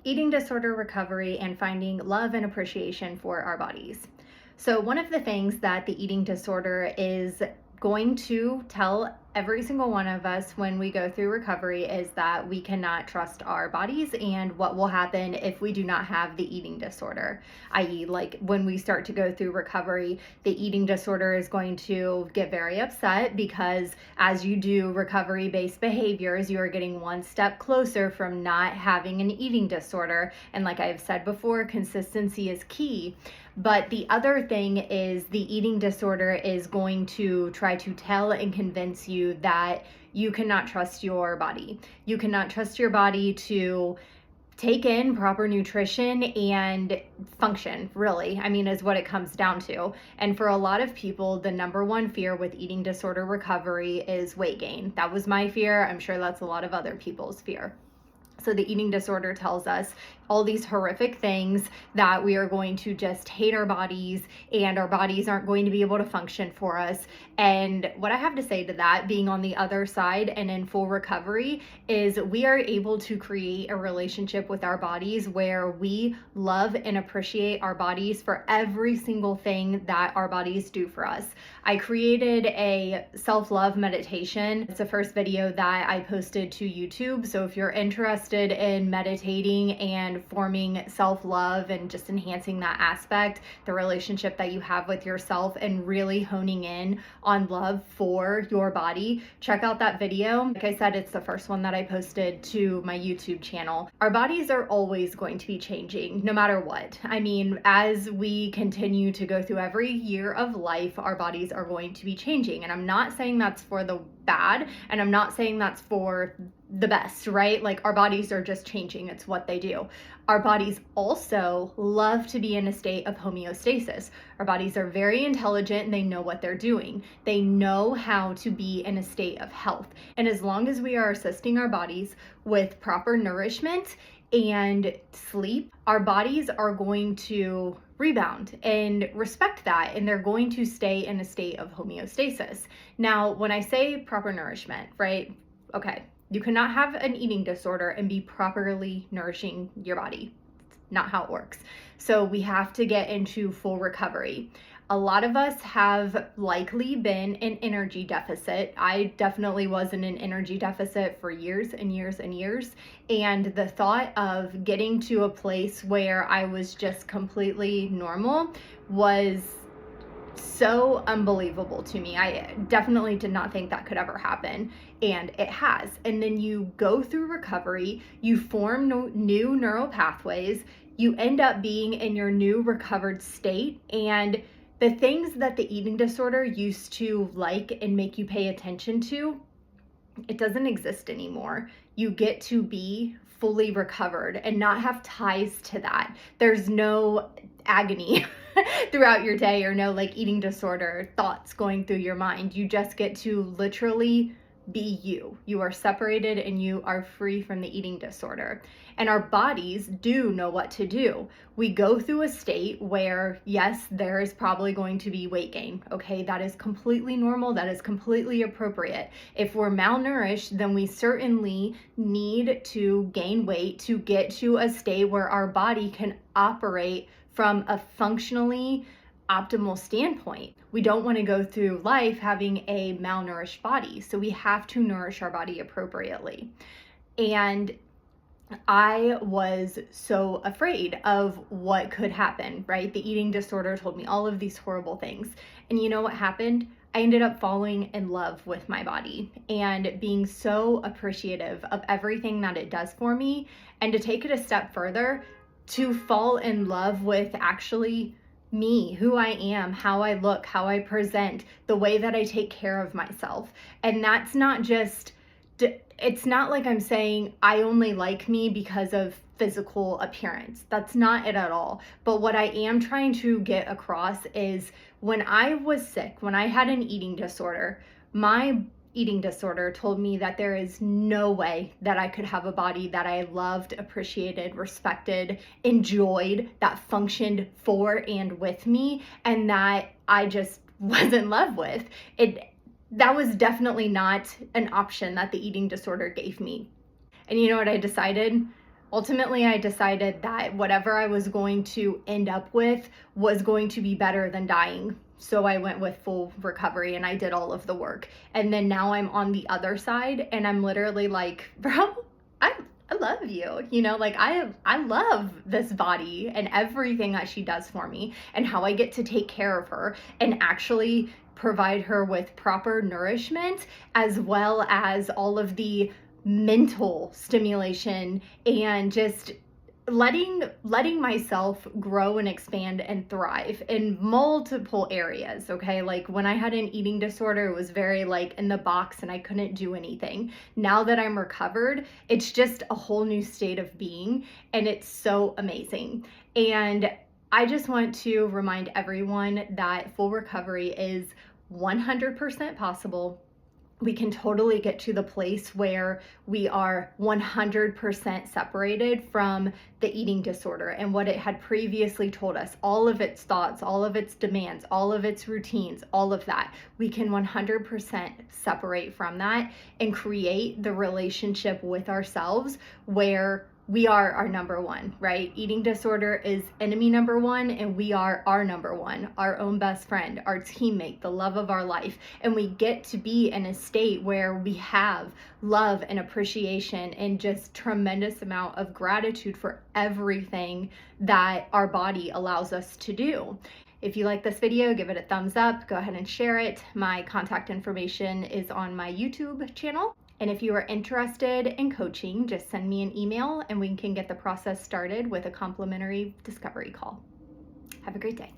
Eating disorder recovery and finding love and appreciation for our bodies. So, one of the things that the eating disorder is going to tell every single one of us when we go through recovery is that we cannot trust our bodies and what will happen if we do not have the eating disorder, i.e., like when we start to go through recovery, the eating disorder is going to get very upset because as you do recovery-based behaviors, you are getting one step closer from not having an eating disorder. And like I've said before, consistency is key. But the other thing is the eating disorder is going to try to tell and convince you that you cannot trust your body. You cannot trust your body to take in proper nutrition and function, really. I mean, is what it comes down to. And for a lot of people, the number one fear with eating disorder recovery is weight gain. That was my fear. I'm sure that's a lot of other people's fear. So the eating disorder tells us all these horrific things that we are going to just hate our bodies and our bodies aren't going to be able to function for us. And what I have to say to that, being on the other side and in full recovery, is we are able to create a relationship with our bodies where we love and appreciate our bodies for every single thing that our bodies do for us. I created a self-love meditation. It's the first video that I posted to YouTube. So if you're interested in meditating and forming self-love and just enhancing that aspect, the relationship that you have with yourself and really honing in on love for your body, check out that video. Like I said, it's the first one that I posted to my YouTube channel. Our bodies are always going to be changing no matter what. I mean, as we continue to go through every year of life, our bodies are going to be changing. And I'm not saying that's for the bad, and I'm not saying that's for the best, right? Like our bodies are just changing. It's what they do. Our bodies also love to be in a state of homeostasis. Our bodies are very intelligent and they know what they're doing. They know how to be in a state of health. And as long as we are assisting our bodies with proper nourishment and sleep, our bodies are going to rebound and respect that, and they're going to stay in a state of homeostasis. Now, when I say proper nourishment, right? Okay, you cannot have an eating disorder and be properly nourishing your body. It's not how it works. So we have to get into full recovery. A lot of us have likely been in energy deficit. I definitely was in an energy deficit for years and years and years. And the thought of getting to a place where I was just completely normal was so unbelievable to me. I definitely did not think that could ever happen, and it has. And then you go through recovery, you form new neural pathways, you end up being in your new recovered state, and the things that the eating disorder used to like and make you pay attention to, it doesn't exist anymore. You get to be fully recovered and not have ties to that. There's no agony throughout your day or no like eating disorder thoughts going through your mind. You just get to literally be you. You are separated and you are free from the eating disorder. And our bodies do know what to do. We go through a state where, yes, there is probably going to be weight gain. Okay, that is completely normal. That is completely appropriate. If we're malnourished, then we certainly need to gain weight to get to a state where our body can operate from a functionally optimal standpoint. We don't want to go through life having a malnourished body. So we have to nourish our body appropriately. And I was so afraid of what could happen, right? The eating disorder told me all of these horrible things. And you know what happened? I ended up falling in love with my body and being so appreciative of everything that it does for me. And to take it a step further, to fall in love with actually me, who I am, how I look, how I present, the way that I take care of myself. And that's not just, it's not like I'm saying I only like me because of physical appearance. That's not it at all. But what I am trying to get across is when I was sick, when I had an eating disorder, my eating disorder told me that there is no way that I could have a body that I loved, appreciated, respected, enjoyed, that functioned for and with me, and that I just was in love with. That was definitely not an option that the eating disorder gave me. And you know what I decided? Ultimately, I decided that whatever I was going to end up with was going to be better than dying. So I went with full recovery and I did all of the work. And then now I'm on the other side and I'm literally like, bro, I love you. You know, like I love this body and everything that she does for me and how I get to take care of her and actually provide her with proper nourishment as well as all of the mental stimulation and just letting myself grow and expand and thrive in multiple areas. Okay, like when I had an eating disorder, it was very like in the box and I couldn't do anything. Now that I'm recovered, it's just a whole new state of being and it's so amazing. And I just want to remind everyone that full recovery is 100% possible. We can totally get to the place where we are 100% separated from the eating disorder and what it had previously told us, all of its thoughts, all of its demands, all of its routines, all of that. We can 100% separate from that and create the relationship with ourselves where we are our number one, right? Eating disorder is enemy number one, and we are our number one, our own best friend, our teammate, the love of our life. And we get to be in a state where we have love and appreciation and just tremendous amount of gratitude for everything that our body allows us to do. If you like this video, give it a thumbs up, go ahead and share it. My contact information is on my YouTube channel. And if you are interested in coaching, just send me an email and we can get the process started with a complimentary discovery call. Have a great day.